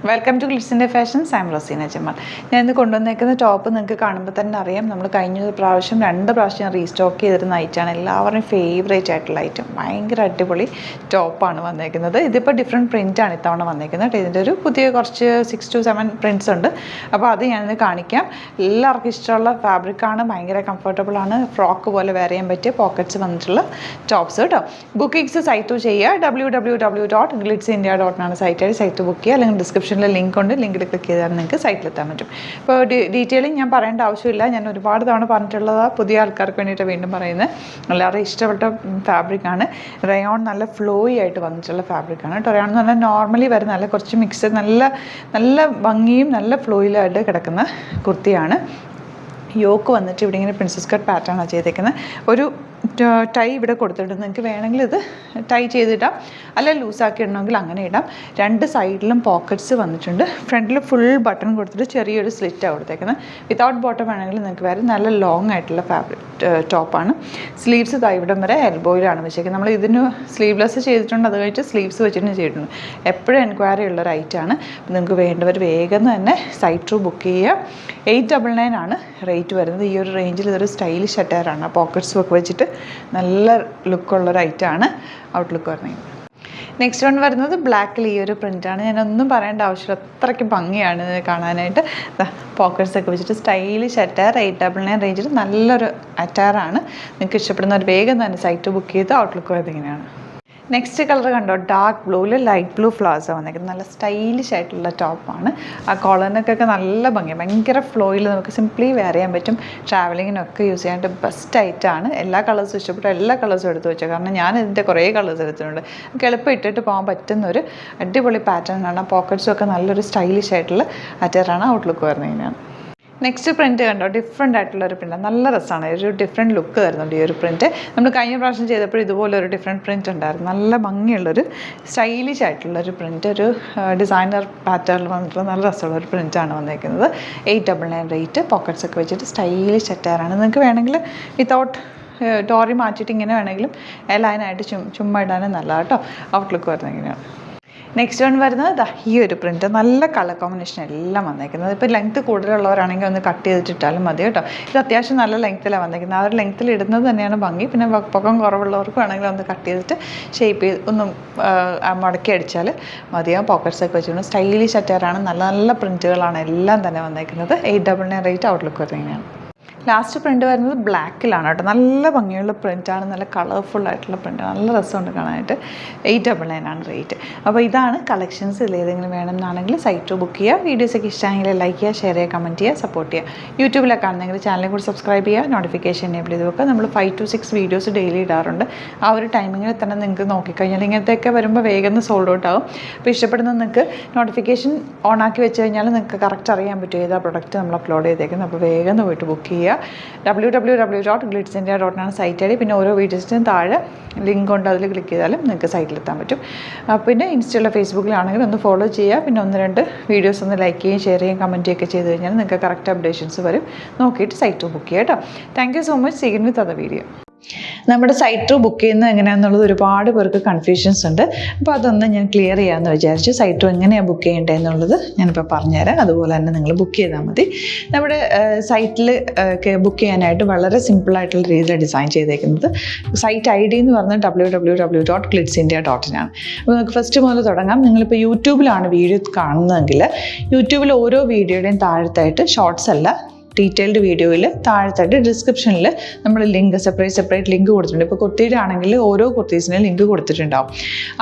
Welcome to ഗ്ലിറ്റ്സിൻ്റെ fashions. I am Raseena Jamal. ഞാൻ ഇന്ന് കൊണ്ടുവന്നേക്കുന്ന ടോപ്പ് നിങ്ങൾക്ക് കാണുമ്പോൾ തന്നെ അറിയാം. നമ്മൾ കഴിഞ്ഞ പ്രാവശ്യം 2 പ്രാവശ്യം റീസ്റ്റോക്ക് ചെയ്തിരുന്ന ഐറ്റമാണ്. എല്ലാവരുടെയും ഫേവറേറ്റ് ആയിട്ടുള്ള ഐറ്റം. ഭയങ്കര അടിപൊളി ടോപ്പാണ് വന്നേക്കുന്നത്. ഇതിപ്പോൾ ഡിഫറെൻറ്റ് പ്രിൻ്റാണ് ഇത്തവണ വന്നേക്കുന്നത്. ഇതിൻ്റെ ഒരു പുതിയ കുറച്ച് 6 to 7 പ്രിൻറ്റ്സ് ഉണ്ട്. അപ്പോൾ അത് ഞാനിന്ന് കാണിക്കാം. എല്ലാവർക്കും ഇഷ്ടമുള്ള ഫാബ്രിക്കാണ്. ഭയങ്കര കംഫർട്ടബിളാണ്. ഫ്രോക്ക് പോലെ വെയർ ചെയ്യാൻ പറ്റിയ പോക്കറ്റ്സ് വന്നിട്ടുള്ള ടോപ്സ് കേട്ടോ. ബുക്കിങ്സ് സൈറ്റ് ചെയ്യുക. www.glitzindia.com സൈറ്റ് ബുക്ക് ചെയ്യുക. അല്ലെങ്കിൽ ഡിസ്ക്രിപ്ഷനിൽ ലിങ്ക് ഉണ്ട്. ലിങ്കിൽ ക്ലിക്ക് ചെയ്താൽ നിങ്ങൾക്ക് സൈറ്റിലെത്താൻ പറ്റും. ഇപ്പോൾ ഡീറ്റെയിലിംഗ് ഞാൻ പറയേണ്ട ആവശ്യമില്ല. ഞാൻ ഒരുപാട് തവണ പറഞ്ഞിട്ടുള്ളത് പുതിയ ആൾക്കാർക്ക് വേണ്ടിയിട്ട് വീണ്ടും പറയുന്നത്. എല്ലാവരും ഇഷ്ടപ്പെട്ട ഫാബ്രിക്കാണ്. റയോൺ നല്ല ഫ്ലോയി ആയിട്ട് വന്നിട്ടുള്ള ഫാബ്രിക്കാണ് കേട്ടോ. റയോൺ എന്ന് പറഞ്ഞാൽ നോർമലി വരുന്ന നല്ല കുറച്ച് മിക്സ് നല്ല ഭംഗിയും നല്ല ഫ്ലോയിലായിട്ട് കിടക്കുന്ന കുർത്തിയാണ്. യോക്ക് വന്നിട്ട് ഇവിടെ ഇങ്ങനെ പ്രിൻസസ് കട്ട് പാറ്റേണാണ് ചെയ്തേക്കുന്നത്. ഒരു ടൈ ഇവിടെ കൊടുത്തിട്ട് നിങ്ങൾക്ക് വേണമെങ്കിൽ ഇത് ടൈ ചെയ്തിടാം, അല്ല ലൂസാക്കി ഇടണമെങ്കിൽ അങ്ങനെ ഇടാം. 2 സൈഡിലും പോക്കറ്റ്സ് വന്നിട്ടുണ്ട്. ഫ്രണ്ടിൽ ഫുൾ ബട്ടൺ കൊടുത്തിട്ട് ചെറിയൊരു സ്ലിറ്റാണ് കൊടുത്തേക്കുന്നത്. വിത്തൗട്ട് ബോട്ടം വേണമെങ്കിൽ നിങ്ങൾക്ക് വേറെ നല്ല ലോങ് ആയിട്ടുള്ള ഫാബ്രിക് ടോപ്പാണ്. സ്ലീവ്സ് ഇവിടം വരെ എൽബോയിലാണ് വെച്ചേക്കുന്നത്. നമ്മൾ ഇതിന് സ്ലീവ്ലെസ് ചെയ്തിട്ടുണ്ട്, അത് കഴിഞ്ഞിട്ട് സ്ലീവ്സ് വെച്ചിട്ട് ചെയ്തിട്ടുണ്ട്. എപ്പോഴും എൻക്വയറി ഉള്ളൊരു ഐറ്റമാണ്. നിങ്ങൾക്ക് വേണ്ടവർ വേഗം തന്നെ സൈറ്റ് ത്രൂ ബുക്ക് ചെയ്യുക. 899 ആണ് റേറ്റ് വരുന്നത്. ഈ ഒരു റേഞ്ചിൽ ഇതൊരു സ്റ്റൈലിഷ് അറ്റയറാണ്. പോക്കറ്റ്സും ഒക്കെ വെച്ചിട്ട് നല്ല ലുക്കുള്ളൊരു ഐറ്റമാണ്. ഔട്ട്ലുക്ക് വരുന്നത്. നെക്സ്റ്റ് വൺ വരുന്നത് ബ്ലാക്കിൽ ഈ ഒരു പ്രിൻ്റാണ്. ഞാനൊന്നും പറയേണ്ട ആവശ്യമില്ല, അത്രയ്ക്ക് ഭംഗിയാണ് ഇത് കാണാനായിട്ട്. പോക്കറ്റ്സ് ഒക്കെ വെച്ചിട്ട് സ്റ്റൈലിഷ് അറ്റയർ. 899 റേഞ്ചിൽ നല്ലൊരു അറ്റയറാണ്. നിങ്ങൾക്ക് ഇഷ്ടപ്പെടുന്ന ഒരു വേഗം തന്നെ സൈറ്റ് ബുക്ക് ചെയ്ത് ഔട്ട്ലുക്ക് വരുന്നത് ഇങ്ങനെയാണ്. നെക്സ്റ്റ് കളർ കണ്ടോ, ഡാർക്ക് ബ്ലൂവിൽ ലൈറ്റ് ബ്ലൂ ഫ്ലവേഴ്സ് വന്നേക്കുന്നത്. നല്ല സ്റ്റൈലിഷ് ആയിട്ടുള്ള ടോപ്പാണ്. ആ കോളറിനൊക്കെ നല്ല ഭംഗിയാണ്. ഭയങ്കര ഫ്ലോയിൽ നമുക്ക് സിംപ്ലി വെയർ ചെയ്യാൻ പറ്റും. ട്രാവലിങ്ങിനൊക്കെ യൂസ് ചെയ്യാനായിട്ട് ബെസ്റ്റ് ആയിട്ടാണ്. എല്ലാ കളേഴ്സും ഇഷ്ടപ്പെട്ട എല്ലാ കളേഴ്സും എടുത്ത് വെച്ചോ. കാരണം ഞാൻ ഇതിൻ്റെ കുറേ കളേഴ്സ് എടുത്തിട്ടുണ്ട്. നമുക്ക് എളുപ്പം ഇട്ടിട്ട് പോകാൻ പറ്റുന്നൊരു അടിപൊളി പാറ്റേൺ ആണ്. പോക്കറ്റ്സും ഒക്കെ നല്ലൊരു സ്റ്റൈലിഷ് ആയിട്ടുള്ള അറ്റയറാണ്. ഔട്ട്ലുക്ക് വരുന്നതിനാണ്. നെക്സ്റ്റ് പ്രിൻറ്റ് കണ്ടോ, ഡിഫറെൻ്റ് ആയിട്ടുള്ളൊരു പ്രിൻ്റ്. നല്ല രസമാണ്. ഒരു ഡിഫറെൻറ്റ് ലുക്ക് തരുന്നുണ്ട് ഈ ഒരു പ്രിൻറ്റ്. നമ്മൾ കഴിഞ്ഞ പ്രാവശ്യം ചെയ്തപ്പോൾ ഇതുപോലെ ഒരു ഡിഫറെൻറ്റ് പ്രിൻറ്റ് ഉണ്ടായിരുന്നു. നല്ല ഭംഗിയുള്ളൊരു സ്റ്റൈലിഷ് ആയിട്ടുള്ളൊരു പ്രിൻറ്റ്. ഒരു ഡിസൈനർ പാറ്റേണിൽ വന്നിട്ടുള്ള നല്ല രസമുള്ളൊരു പ്രിൻറ്റാണ് വന്നിരിക്കുന്നത്. 899 റേറ്റ്. പോക്കറ്റ്സ് ഒക്കെ വെച്ചിട്ട് സ്റ്റൈലിഷ് അറ്റയറാണ്. നിങ്ങൾക്ക് വേണമെങ്കിൽ വിത്തൗട്ട് ഡോറി മാറ്റിയിട്ട് ഇങ്ങനെ വേണമെങ്കിലും ലൈനായിട്ട് ചുമ്മാ ഇടാനും നല്ല കേട്ടോ. ഔട്ട്ലുക്ക് വരുന്നത് ഇങ്ങനെയാണ്. നെക്സ്റ്റ് വൺ വരുന്നത് ഈ ഒരു പ്രിൻറ്റ്. നല്ല കളർ കോമ്പിനേഷൻ എല്ലാം വന്നേക്കുന്നത്. ഇപ്പോൾ ലെങ്ത്ത് കൂടുതലുള്ളവരാണെങ്കിൽ ഒന്ന് കട്ട് ചെയ്തിട്ടിട്ടാലും മതി കേട്ടോ. ഇത് അത്യാവശ്യം നല്ല ലെങ്ത്തിലാണ് വന്നേക്കുന്നത്. ആ ഒരു ലെങ്ത്തിൽ ഇടുന്നത് തന്നെയാണ് ഭംഗി. പിന്നെ പൊക്കം കുറവുള്ളവർക്ക് വേണമെങ്കിൽ ഒന്ന് കട്ട് ചെയ്തിട്ട് ഷേപ്പ് ചെയ്ത് ഒന്ന് മടക്കി അടിച്ചാൽ മതിയാവും. പോക്കറ്റ്സ് ഒക്കെ വെച്ചിട്ടുണ്ട്. സ്റ്റൈലിഷ് അറ്റയറാണ്. നല്ല നല്ല പ്രിൻറ്റുകളാണ് എല്ലാം തന്നെ വന്നേക്കുന്നത്. 899 റേറ്റ്. ഔട്ട്ലുക്ക് വരുന്നതാണ്. ലാസ്റ്റ് പ്രിൻറ്റ് വരുന്നത് ബ്ലാക്കിലാണ് കേട്ടോ. നല്ല ഭംഗിയുള്ള പ്രിൻറ്റാണ്. നല്ല കളർഫുൾ ആയിട്ടുള്ള പ്രിൻറ്റാണ്. നല്ല രസമുണ്ട് കാണാനായിട്ട്. 899 ആണ് റേറ്റ്. അപ്പോൾ ഇതാണ് കളക്ഷൻസ്. ഇതിലേതെങ്കിലും വേണമെന്നാണെങ്കിൽ സൈറ്റ് ബുക്ക് ചെയ്യുക. വീഡിയോസൊക്കെ ഇഷ്ടമാണെങ്കിൽ ലൈക്ക് ചെയ്യുക, ഷെയർ ചെയ്യുക, കമൻറ്റ് ചെയ്യുക, സപ്പോർട്ട് ചെയ്യുക. യൂട്യൂബിലൊക്കെ ആണെങ്കിൽ ചാനലിൽ കൂടി സബ്സ്ക്രൈബ് ചെയ്യുക, നോട്ടിഫിക്കേഷൻ എനേബിൾ ചെയ്ത് വെക്കുക. നമ്മൾ 5 to 6 വീഡിയോസ് ഡെയിലി ഇടാറുണ്ട്. ആ ഒരു ടൈമിങ്ങിൽ തന്നെ നിങ്ങൾക്ക് നോക്കിക്കഴിഞ്ഞാൽ ഇങ്ങനത്തെയൊക്കെ വരുമ്പോൾ വേഗം സോൾഡ് ഔട്ട് ആവും. അപ്പോൾ ഇഷ്ടപ്പെടുന്ന നിങ്ങൾക്ക് നോട്ടിഫിക്കേഷൻ ഓൺ ആക്കി വെച്ച് കഴിഞ്ഞാൽ നിങ്ങൾക്ക് കറക്റ്റ് അറിയാൻ പറ്റും ഏതാ പ്രൊഡക്റ്റ് നമ്മൾ അപ്ലോഡ് ചെയ്തേക്കുന്നത്. അപ്പോൾ വേഗം പോയിട്ട് ബുക്ക് ചെയ്യുക. www.glitzindia.com site I D. പിന്നെ ഓരോ വീഡിയോസിനും താഴെ ലിങ്ക് ഉണ്ട്, അതിൽ ക്ലിക്ക് ചെയ്താലും നിങ്ങൾക്ക് സൈറ്റിലെത്താൻ പറ്റും. പിന്നെ ഇൻസ്റ്റയിലോ ഫേസ്ബുക്കിലാണെങ്കിൽ ഒന്ന് ഫോളോ ചെയ്യുക. പിന്നെ 1-2 വീഡിയോസ് ഒന്ന് ലൈക്ക് ചെയ്യുകയും ഷെയർ ചെയ്യുകയും കമൻറ്റ് ചെയ്യുകയൊക്കെ ചെയ്ത് കഴിഞ്ഞാൽ നിങ്ങൾക്ക് കറക്റ്റ് അപ്ഡേഷൻസ് വരും. നോക്കിയിട്ട് സൈറ്റ് ബുക്ക് ചെയ്യുക കേട്ടോ. Thank you so much. See you with other video. നമ്മുടെ സൈറ്റ് ത്രൂ ബുക്ക് ചെയ്യുന്നത് എങ്ങനെയാണെന്നുള്ളത് ഒരുപാട് പേർക്ക് കൺഫ്യൂഷൻസ് ഉണ്ട്. അപ്പോൾ അതൊന്ന് ഞാൻ ക്ലിയർ ചെയ്യാമെന്ന് വിചാരിച്ചു. സൈറ്റ് ത്രൂ എങ്ങനെയാണ് ബുക്ക് ചെയ്യേണ്ടത് എന്നുള്ളത് ഞാനിപ്പോൾ പറഞ്ഞുതരാം. അതുപോലെ തന്നെ നിങ്ങൾ ബുക്ക് ചെയ്താൽ മതി. നമ്മുടെ സൈറ്റിൽ ബുക്ക് ചെയ്യാനായിട്ട് വളരെ സിമ്പിളായിട്ടുള്ള രീതിയിൽ ഡിസൈൻ ചെയ്തേക്കുന്നത്. സൈറ്റ് ഐ ഡി എന്ന് പറഞ്ഞാൽ www.glitzindia.in ആണ്. അപ്പോൾ നമുക്ക് ഫസ്റ്റ് മുതൽ തുടങ്ങാം. നിങ്ങളിപ്പോൾ യൂട്യൂബിലാണ് വീഡിയോ കാണുന്നതെങ്കിൽ യൂട്യൂബിൽ ഓരോ വീഡിയോയുടെയും താഴത്തായിട്ട് ഷോർട്സ് അല്ല, ഡീറ്റെയിൽഡ് വീഡിയോയിൽ താഴത്തായിട്ട് ഡിസ്ക്രിപ്ഷനിൽ നമ്മൾ ലിങ്ക് സെപ്പറേറ്റ് ലിങ്ക് കൊടുത്തിട്ടുണ്ട്. ഇപ്പോൾ കുർത്തിയുടെ ആണെങ്കിൽ ഓരോ കുർത്തീസിനും ലിങ്ക് കൊടുത്തിട്ടുണ്ടാവും.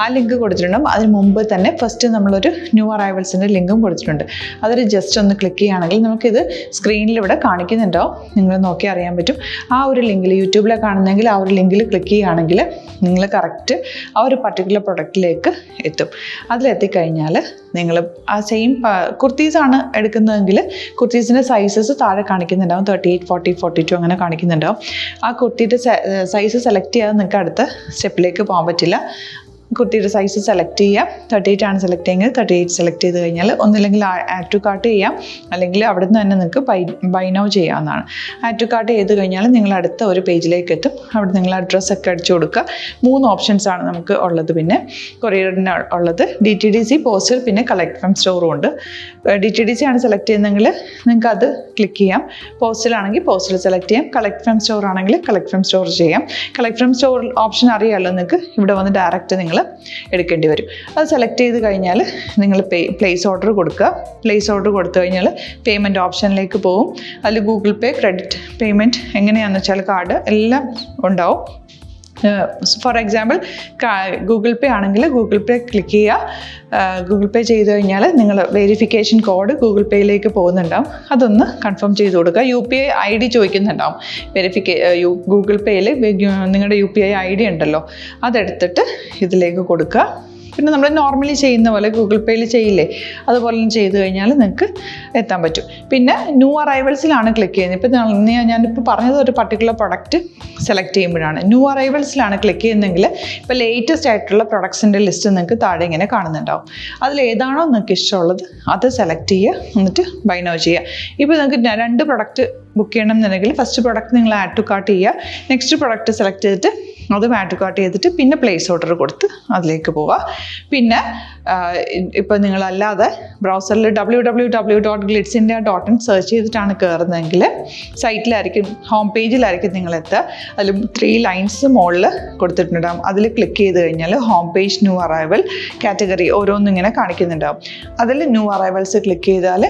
ആ ലിങ്ക് കൊടുത്തിട്ടുണ്ടാവും. അതിന് മുമ്പ് തന്നെ ഫസ്റ്റ് നമ്മളൊരു ന്യൂ അറൈവൽസിൻ്റെ ലിങ്കും കൊടുത്തിട്ടുണ്ട്. അതൊരു ജസ്റ്റ് ഒന്ന് ക്ലിക്ക് ചെയ്യുകയാണെങ്കിൽ നമുക്കിത് സ്ക്രീനിൽ ഇവിടെ കാണിക്കുന്നുണ്ടാവും. നിങ്ങൾ നോക്കി അറിയാൻ പറ്റും. ആ ഒരു ലിങ്കിൽ യൂട്യൂബിലെ കാണുന്നെങ്കിൽ ആ ഒരു ലിങ്കിൽ ക്ലിക്ക് ചെയ്യുകയാണെങ്കിൽ നിങ്ങൾ കറക്റ്റ് ആ ഒരു പർട്ടിക്കുലർ പ്രൊഡക്റ്റിലേക്ക് എത്തും. അതിലെത്തിക്കഴിഞ്ഞാൽ നിങ്ങൾ ആ സെയിം കുർത്തീസാണ് എടുക്കുന്നതെങ്കിൽ കുർത്തീസിൻ്റെ സൈസസ് താഴെ കാണിക്കുന്നുണ്ടാവും. 38, 40, 42 അങ്ങനെ കാണിക്കുന്നുണ്ടാവും. ആ കുർത്തിയുടെ സൈസ് സെലക്ട് ചെയ്യാതെ നിങ്ങൾക്ക് അടുത്ത സ്റ്റെപ്പിലേക്ക് പോകാൻ പറ്റില്ല. കുർത്തിയുടെ സൈസ് സെലക്ട് ചെയ്യാം. 38 ആണ് സെലക്ട് ചെയ്യുന്നത്. 38 സെലക്ട് ചെയ്ത് കഴിഞ്ഞാൽ ഒന്നില്ലെങ്കിൽ ആഡ് ടു കാർട്ട് ചെയ്യാം, അല്ലെങ്കിൽ അവിടെ നിന്ന് തന്നെ നിങ്ങൾക്ക് ബൈ നൗ ചെയ്യാവുന്നതാണ്. ആഡ് ടു കാർട്ട് ചെയ്ത് കഴിഞ്ഞാൽ നിങ്ങൾ അടുത്ത ഒരു പേജിലേക്ക് എത്തും. അവിടെ നിങ്ങൾ അഡ്രസ്സൊക്കെ അടിച്ചു കൊടുക്കുക. 3 ഓപ്ഷൻസാണ് നമുക്ക് ഉള്ളത്. പിന്നെ കൊറിയറിന് ഉള്ളത് DTDC, പോസ്റ്റൽ, പിന്നെ കളക്ട് ഫ്രം സ്റ്റോറും ഉണ്ട്. DTDC ആണ് സെലക്ട് ചെയ്യുന്നതെങ്കിൽ നിങ്ങൾക്ക് അത് ക്ലിക്ക് ചെയ്യാം. പോസ്റ്റലാണെങ്കിൽ പോസ്റ്റൽ സെലക്ട് ചെയ്യാം. കളക്ട് ഫ്രം സ്റ്റോർ ആണെങ്കിൽ കളക്ട് ഫ്രം സ്റ്റോർ ചെയ്യാം. കളക്ട് ഫ്രം സ്റ്റോർ ഓപ്ഷൻ അറിയാമല്ലോ നിങ്ങൾക്ക്. ഇവിടെ വന്ന് ഡയറക്റ്റ് നിങ്ങൾ എടുക്കേണ്ടി വരും. അത് സെലക്ട് ചെയ്ത് കഴിഞ്ഞാൽ നിങ്ങൾ പ്ലേസ് ഓർഡർ കൊടുക്കുക. പ്ലേസ് ഓർഡർ കൊടുത്തു കഴിഞ്ഞാൽ പേയ്മെൻറ്റ് ഓപ്ഷനിലേക്ക് പോകും. അതിൽ ഗൂഗിൾ പേ, ക്രെഡിറ്റ് പേയ്മെൻറ്റ് എങ്ങനെയാണെന്ന് വെച്ചാൽ കാർഡ് എല്ലാം ഉണ്ടാവും. ഫോർ എക്സാമ്പിൾ ഗൂഗിൾ പേ ആണെങ്കിൽ ഗൂഗിൾ പേ ക്ലിക്ക് ചെയ്യുക. ഗൂഗിൾ പേ ചെയ്ത് കഴിഞ്ഞാൽ നിങ്ങൾ വെരിഫിക്കേഷൻ കോഡ് ഗൂഗിൾ പേയിലേക്ക് പോകുന്നുണ്ടാവും. അതൊന്ന് കൺഫേം ചെയ്ത് കൊടുക്കുക. UPI ID ചോദിക്കുന്നുണ്ടാവും. ഗൂഗിൾ പേയിൽ നിങ്ങളുടെ UPI ID ഉണ്ടല്ലോ, അതെടുത്തിട്ട് ഇതിലേക്ക് കൊടുക്കുക. പിന്നെ നമ്മൾ നോർമലി ചെയ്യുന്ന പോലെ ഗൂഗിൾ പേയിൽ ചെയ്യില്ലേ, അതുപോലെ ചെയ്ത് കഴിഞ്ഞാൽ നിങ്ങൾക്ക് എത്താൻ പറ്റും. പിന്നെ ന്യൂ അറൈവൽസിലാണ് ക്ലിക്ക് ചെയ്യുന്നത്. ഇപ്പോൾ ഞാനിപ്പോൾ പറഞ്ഞത് ഒരു പർട്ടിക്കുലർ പ്രൊഡക്റ്റ് സെലക്ട് ചെയ്യുമ്പോഴാണ്. ന്യൂ അറൈവൽസിലാണ് ക്ലിക്ക് ചെയ്യുന്നതെങ്കിൽ ഇപ്പോൾ ലേറ്റസ്റ്റ് ആയിട്ടുള്ള പ്രൊഡക്ട്സിൻ്റെ ലിസ്റ്റ് നിങ്ങൾക്ക് താഴെ ഇങ്ങനെ കാണുന്നുണ്ടാവും. അതിൽ ഏതാണോ നിങ്ങൾക്ക് ഇഷ്ടമുള്ളത് അത് സെലക്ട് ചെയ്യുക, എന്നിട്ട് ബൈ നൗ ചെയ്യുക. ഇപ്പോൾ നിങ്ങൾക്ക് 2 പ്രൊഡക്റ്റ് ബുക്ക് ചെയ്യണം എന്നുണ്ടെങ്കിൽ ഫസ്റ്റ് പ്രൊഡക്റ്റ് നിങ്ങൾ ആഡ് ടു കാർട്ട് ചെയ്യുക. നെക്സ്റ്റ് പ്രൊഡക്റ്റ് സെലക്ട് ചെയ്തിട്ട് അതും ആഡ് ടു കാർട്ട് ചെയ്തിട്ട് പിന്നെ പ്ലേസ് ഓർഡർ കൊടുത്ത് അതിലേക്ക് പോവുക. പിന്നെ ഇപ്പോൾ നിങ്ങളല്ലാതെ ബ്രൗസറിൽ www.glitzindia.in സെർച്ച് ചെയ്തിട്ടാണ് കയറുന്നതെങ്കിൽ സൈറ്റിലായിരിക്കും, ഹോം പേജിലായിരിക്കും നിങ്ങളെത്തുക. അതിൽ 3 ലൈൻസ് മുകളിൽ കൊടുത്തിട്ടുണ്ടാകും. അതിൽ ക്ലിക്ക് ചെയ്ത് കഴിഞ്ഞാൽ home page, new arrival, category ഓരോന്നും ഇങ്ങനെ കാണിക്കുന്നുണ്ടാവും. അതിൽ ന്യൂ അറൈവൽസ് ക്ലിക്ക് ചെയ്താൽ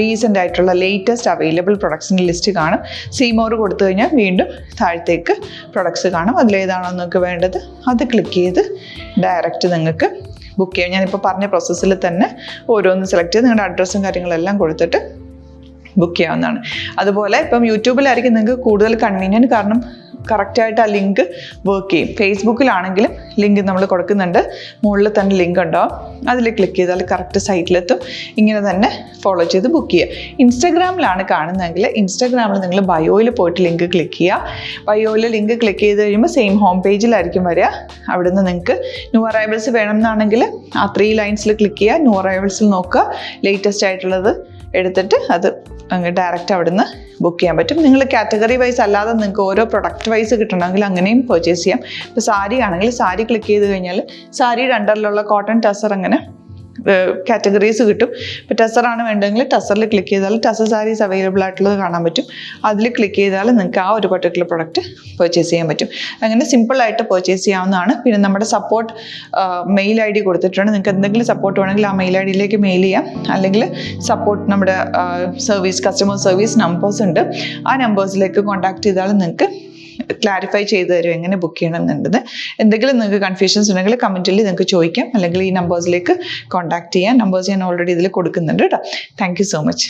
റീസെൻ്റ് ആയിട്ടുള്ള ലേറ്റസ്റ്റ് അവൈലബിൾ പ്രൊഡക്ട്സിൻ്റെ ലിസ്റ്റ് കാണും. സീമോർ കൊടുത്തു കഴിഞ്ഞാൽ വീണ്ടും താഴത്തേക്ക് പ്രൊഡക്ട്സ് കാണും. അതിലേതാണോ നിങ്ങൾക്ക് വേണ്ടത് അത് ക്ലിക്ക് ചെയ്ത് ഡയറക്റ്റ് നിങ്ങൾക്ക് ബുക്ക് ചെയ്യാം. ഞാനിപ്പോൾ പറഞ്ഞ പ്രോസസ്സിൽ തന്നെ ഓരോന്ന് സെലക്ട് ചെയ്ത് നിങ്ങളുടെ അഡ്രസ്സും കാര്യങ്ങളെല്ലാം കൊടുത്തിട്ട് ബുക്ക് ചെയ്യാവുന്നതാണ്. അതുപോലെ ഇപ്പം യൂട്യൂബിലായിരിക്കും നിങ്ങൾക്ക് കൂടുതൽ കൺവീനിയൻറ്റ്, കാരണം കറക്റ്റായിട്ട് ആ ലിങ്ക് വർക്ക് ചെയ്യും. ഫേസ്ബുക്കിലാണെങ്കിലും ലിങ്ക് നമ്മൾ കൊടുക്കുന്നുണ്ട്, മുകളിൽ തന്നെ ലിങ്ക് ഉണ്ടാവും. അതിൽ ക്ലിക്ക് ചെയ്താൽ കറക്റ്റ് സൈറ്റിലെത്തും. ഇങ്ങനെ തന്നെ ഫോളോ ചെയ്ത് ബുക്ക് ചെയ്യുക. ഇൻസ്റ്റാഗ്രാമിലാണ് കാണുന്നതെങ്കിൽ ഇൻസ്റ്റാഗ്രാമിൽ നിങ്ങൾ ബയോയിൽ പോയിട്ട് ലിങ്ക് ക്ലിക്ക് ചെയ്യുക. ബയോയിൽ ലിങ്ക് ക്ലിക്ക് ചെയ്ത് കഴിയുമ്പോൾ സെയിം ഹോം പേജിലായിരിക്കും വരിക. അവിടുന്ന് നിങ്ങൾക്ക് ന്യൂ അറൈവൽസ് വേണമെന്നാണെങ്കിൽ ആ 3 ലൈൻസിൽ ക്ലിക്ക് ചെയ്യുക. ന്യൂ അറൈവൽസിൽ നോക്കുക, ലേറ്റസ്റ്റ് ആയിട്ടുള്ളത് എടുത്തിട്ട് അത് അങ്ങ് ഡയറക്റ്റ് അവിടുന്ന് ബുക്ക് ചെയ്യാൻ പറ്റും. നിങ്ങൾ കാറ്റഗറി വൈസ് അല്ലാതെ നിങ്ങൾക്ക് ഓരോ പ്രൊഡക്റ്റ് വൈസ് കിട്ടണമെങ്കിൽ അങ്ങനെയും പർച്ചേസ് ചെയ്യാം. ഇപ്പോൾ സാരി ആണെങ്കിൽ സാരി ക്ലിക്ക് ചെയ്ത് കഴിഞ്ഞാൽ സാരിയുടെ അണ്ടറിലുള്ള കോട്ടൺ ടസർ അങ്ങനെ കാറ്റഗറീസ് കിട്ടും. ഇപ്പോൾ ടസറാണ് വേണ്ടതെങ്കിൽ ടസറിൽ ക്ലിക്ക് ചെയ്താൽ ടസർ സാരീസ് അവൈലബിൾ ആയിട്ടുള്ളത് കാണാൻ പറ്റും. അതിൽ ക്ലിക്ക് ചെയ്താൽ നിങ്ങൾക്ക് ആ ഒരു പർട്ടിക്കുലർ പ്രൊഡക്റ്റ് പർച്ചേസ് ചെയ്യാൻ പറ്റും. അങ്ങനെ സിമ്പിളായിട്ട് പർച്ചേസ് ചെയ്യാവുന്നതാണ്. പിന്നെ നമ്മുടെ സപ്പോർട്ട് മെയിൽ ID കൊടുത്തിട്ടുണ്ട്. നിങ്ങൾക്ക് എന്തെങ്കിലും സപ്പോർട്ട് വേണമെങ്കിൽ ആ മെയിൽ IDയിലേക്ക് മെയിൽ ചെയ്യാം. അല്ലെങ്കിൽ സപ്പോർട്ട് നമ്മുടെ കസ്റ്റമർ സർവീസ് നമ്പേഴ്സ് ഉണ്ട്. ആ നമ്പേഴ്സിലേക്ക് കോൺടാക്ട് ചെയ്താൽ നിങ്ങൾക്ക് ക്ലാരിഫൈ ചെയ്ത് തരും എങ്ങനെ ബുക്ക് ചെയ്യണം എന്നുള്ളത്. എന്തെങ്കിലും നിങ്ങൾക്ക് കൺഫ്യൂഷൻസ് ഉണ്ടെങ്കിൽ കമൻറ്റിൽ നിങ്ങൾക്ക് ചോദിക്കാം, അല്ലെങ്കിൽ ഈ നമ്പേഴ്സിലേക്ക് കോൺടാക്ട് ചെയ്യാം. നമ്പേഴ്സ് ഞാൻ ഓൾറെഡി ഇതിൽ കൊടുക്കുന്നുണ്ട് കേട്ടോ. Thank you so much.